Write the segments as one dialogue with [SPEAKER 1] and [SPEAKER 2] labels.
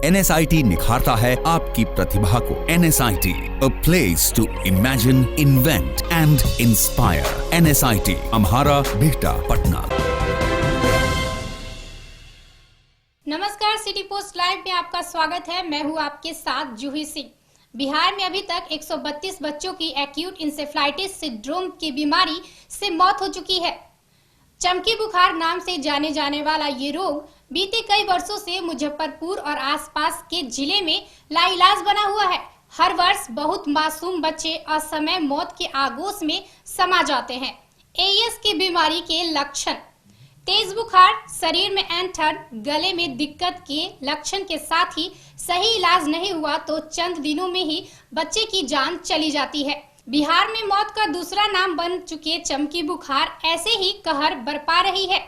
[SPEAKER 1] NSIT निखारता है आपकी प्रतिभा को। NSIT, a place to imagine, invent and inspire. NSIT, अम्हारा, Bihta, Patna.
[SPEAKER 2] नमस्कार, सिटी पोस्ट लाइव में आपका स्वागत है। मैं हूं आपके साथ जूही सिंह। बिहार में अभी तक 132 बच्चों की एक्यूट इंसेफ्लाइटिस सिंड्रोम की बीमारी से मौत हो चुकी है। चमकी बुखार नाम से जाने जाने वाला ये रोग बीते कई वर्षों से मुजफ्फरपुर और आसपास के जिले में लाइलाज बना हुआ है। हर वर्ष बहुत मासूम बच्चे असमय मौत के आगोश में समा जाते हैं। एईएस की बीमारी के लक्षण: तेज बुखार, शरीर में ऐंठन, गले में दिक्कत के लक्षण के साथ ही सही इलाज नहीं हुआ तो चंद दिनों में ही बच्चे की जान चली जाती है। बिहार में मौत का दूसरा नाम बन चुके चमकी बुखार ऐसे ही कहर बरपा रही है।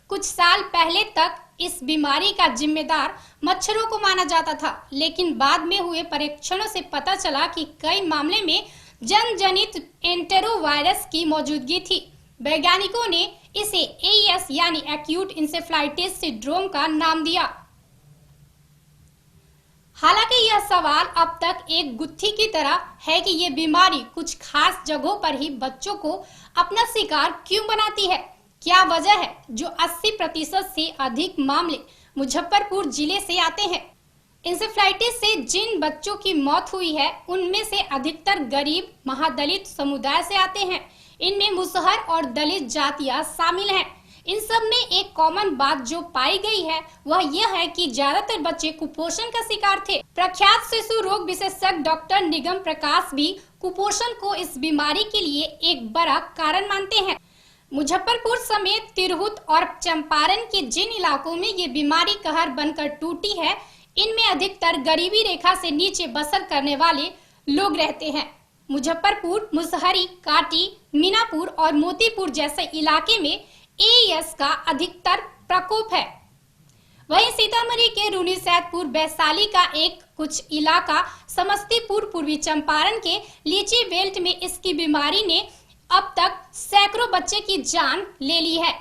[SPEAKER 2] कुछ साल पहले तक इस बीमारी का जिम्मेदार मच्छरों को माना जाता था, लेकिन बाद में हुए परीक्षणों से पता चला कि कई मामले में जन-जनित एंटेरोवायरस की मौजूदगी थी। वैज्ञानिकों ने इसे एईएस यानी एक्यूट इंसेफ्लाइटिस सिंड्रोम का नाम दिया। हालांकि यह सवाल अब तक एक गुत्थी की तरह है कि ये बीमारी कुछ खास जगहों पर ही बच्चों को अपना शिकार क्यों बनाती है। क्या वजह है जो 80% से अधिक मामले मुजफ्फरपुर जिले से आते हैं। इंसेफ्लाइटिस से जिन बच्चों की मौत हुई है उनमें से अधिकतर गरीब महादलित समुदाय से आते हैं। इनमें मुसहर और दलित जातियां शामिल हैं। इन सब में एक कॉमन बात जो पाई गई है वह यह है कि ज्यादातर बच्चे कुपोषण का शिकार थे। प्रख्यात शिशु रोग विशेषज्ञ डॉक्टर निगम प्रकाश भी कुपोषण को इस बीमारी के लिए एक बड़ा कारण मानते हैं। मुजफ्फरपुर समेत तिरहुत और चंपारण के जिन इलाकों में ये बीमारी कहर बनकर टूटी है, इनमें अधिकतर गरीबी रेखा से नीचे बसर करने वाले लोग रहते हैं। मुजफ्फरपुर, मुसहरी, काटी, मीनापुर और मोतीपुर जैसे इलाके में एईएस का अधिकतर प्रकोप है। वहीं सीतामढ़ी के रून्नीसैदपुर, वैशाली का एक कुछ इलाका, समस्तीपुर, पूर्वी चंपारण के लीची बेल्ट में इसकी बीमारी ने अब तक सैकड़ों बच्चे की जान ले ली है।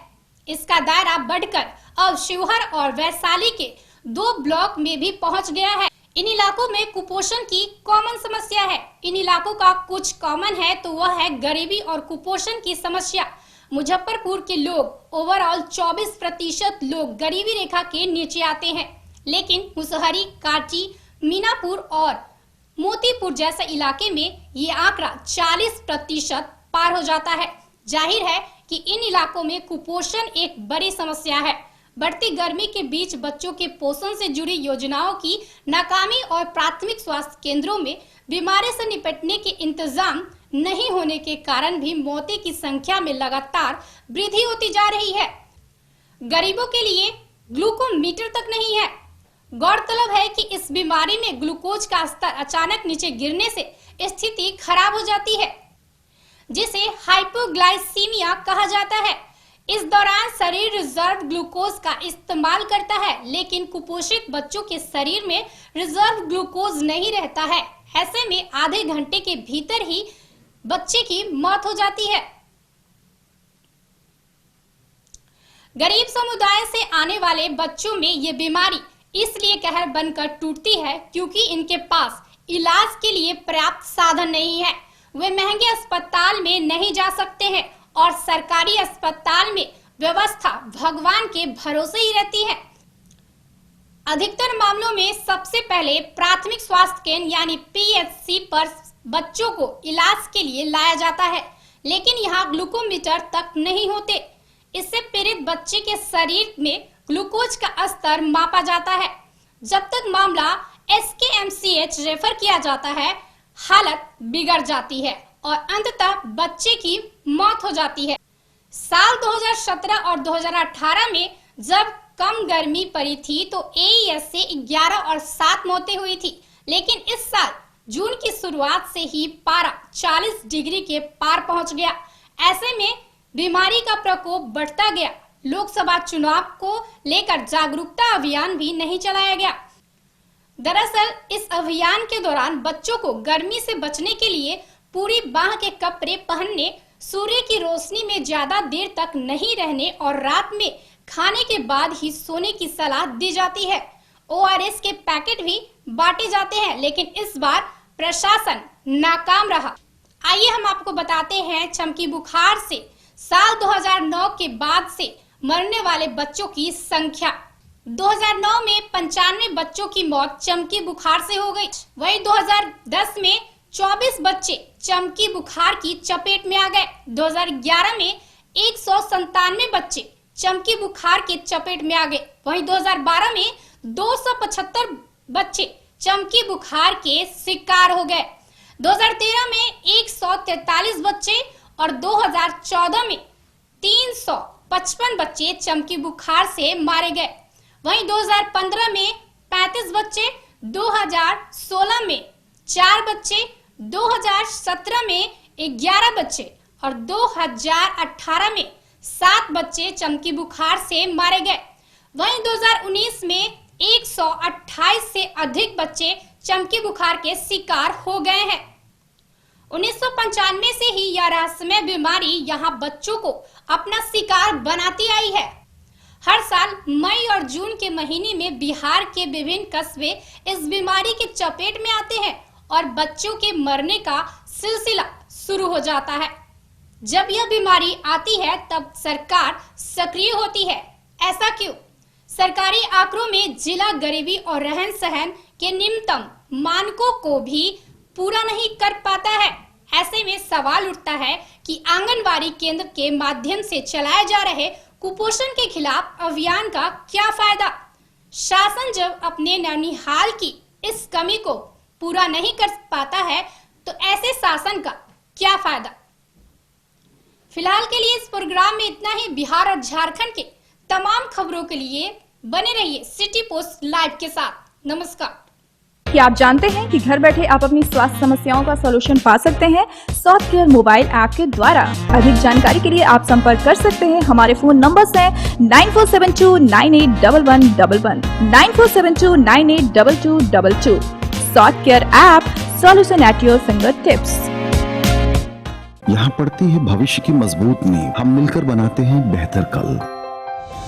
[SPEAKER 2] इसका दायरा बढ़कर अब शिवहर और वैशाली के 2 ब्लॉक में भी पहुंच गया है। इन इलाकों में कुपोषण की कॉमन समस्या है। इन इलाकों का कुछ कॉमन है तो वह है गरीबी और कुपोषण की समस्या। मुजफ्फरपुर के लोग ओवरऑल 24% लोग गरीबी रेखा के नीचे आते हैं, लेकिन मुसहरी, काटी, मीनापुर और मोतीपुर जैसे इलाके में ये आंकड़ा 40% पार हो जाता है। जाहिर है कि इन इलाकों में कुपोषण एक बड़ी समस्या है। बढ़ती गर्मी के बीच बच्चों के पोषण से जुड़ी योजनाओं की नाकामी और प्राथमिक स्वास्थ्य केंद्रों में बीमारी से निपटने के इंतजाम नहीं होने के कारण भी मौतें की संख्या में लगातार वृद्धि होती जा रही है। गरीबों के लिए ग्लूकोमीटर तक नहीं है। गौरतलब है कि इस बीमारी में ग्लूकोज का स्तर अचानक नीचे गिरने से स्थिति खराब हो जाती है, जिसे हाइपोग्लाइसीमिया कहा जाता है। इस दौरान शरीर रिजर्व ग्लूकोज का इस्तेमाल करता है, लेकिन कुपोषित बच्चों के शरीर में रिजर्व ग्लूकोज नहीं रहता है। ऐसे में आधे घंटे के भीतर ही बच्चे की मौत हो जाती है। गरीब समुदाय से आने वाले बच्चों में ये बीमारी इसलिए कहर बनकर टूटती है क्योंकि इनके पास इलाज के लिए पर्याप्त साधन नहीं है। वे महंगे अस्पताल में नहीं जा सकते हैं और सरकारी अस्पताल में व्यवस्था भगवान के भरोसे ही रहती है। अधिकतर मामलों में सबसे पहले प्राथमिक स्वास्थ्य केंद्र यानी पीएचसी पर बच्चों को इलाज के लिए लाया जाता है, लेकिन यहाँ ग्लूकोमीटर तक नहीं होते। इससे पीड़ित बच्चे के शरीर में ग्लूकोज का स्तर मापा जाता है। जब तक मामला एसकेएमसीएच रेफर किया जाता है, हालत बिगड़ जाती है और अंततः बच्चे की मौत हो जाती है। साल 2017 और 2018 में जब कम गर्मी पड़ी थी तो एईएस से 11 और 7 मौतें हुई थी, लेकिन इस साल जून की शुरुआत से ही पारा 40 डिग्री के पार पहुंच गया। ऐसे में बीमारी का प्रकोप बढ़ता गया। लोकसभा चुनाव को लेकर जागरूकता अभियान भी नहीं चलाया गया। दरअसल इस अभियान के दौरान बच्चों को गर्मी से बचने के लिए पूरी बाह के कपड़े पहनने, सूर्य की रोशनी में ज्यादा देर तक नहीं रहने और रात में खाने के बाद ही सोने की सलाह दी जाती है। ORS के पैकेट भी बांटे जाते हैं, लेकिन इस बार प्रशासन नाकाम रहा। आइए हम आपको बताते हैं चमकी बुखार से साल 2009 के बाद से मरने वाले बच्चों की संख्या। 2009 में 95 बच्चों की मौत चमकी बुखार से हो गई। वहीं 2010 में 24 बच्चे चमकी बुखार की चपेट में आ गए। 2011 में 197 बच्चे चमकी बुखार के चपेट में आ गए। वहीं 2012 में 275 बच्चे चमकी बुखार के शिकार हो गए। 2013 में 143 बच्चे और 2014 में 355 बच्चे चमकी बुखार से मारे गए। वहीं 2015 में 35 बच्चे, 2016 में 4 बच्चे, 2017 में 11 बच्चे और 2018 में 7 बच्चे चमकी बुखार से मारे गए। वहीं 2019 में 128 से अधिक बच्चे चमकी बुखार के शिकार हो गए हैं। 1995 से ही यह रहस्यमय बीमारी यहाँ बच्चों को अपना शिकार बनाती आई है। हर साल मई और जून के महीने में बिहार के विभिन्न कस्बे इस बीमारी के चपेट में आते हैं और बच्चों के मरने का सिलसिला शुरू हो जाता है। जब यह बीमारी आती है तब सरकार सक्रिय होती है। ऐसा क्यों? सरकारी आंकड़ों में जिला गरीबी और रहन सहन के निम्नतम मानकों को भी पूरा नहीं कर पाता है। ऐसे में सवाल उठता है कि आंगनबाड़ी केंद्र के माध्यम से चलाए जा रहे कुपोषण के खिलाफ अभियान का क्या फायदा? शासन जब अपने ननिहाल की इस कमी को पूरा नहीं कर पाता है तो ऐसे शासन का क्या फायदा? फिलहाल के लिए इस प्रोग्राम में इतना ही। बिहार और झारखंड के तमाम खबरों के लिए बने रहिए सिटी पोस्ट लाइव के साथ। नमस्कार।
[SPEAKER 3] क्या आप जानते हैं कि घर बैठे आप अपनी स्वास्थ्य समस्याओं का सॉल्यूशन पा सकते हैं सॉफ्ट केयर मोबाइल ऐप के द्वारा। अधिक जानकारी के लिए आप संपर्क कर सकते हैं। हमारे फोन नंबर्स हैं 9472981111, 9472982222। Soft care app, solution at your finger tips.
[SPEAKER 4] यहाँ पड़ती है भविष्य की मजबूत नींव। हम मिलकर बनाते हैं बेहतर कल।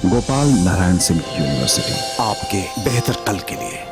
[SPEAKER 4] गोपाल नारायण सिंह यूनिवर्सिटी,
[SPEAKER 5] आपके बेहतर कल के लिए।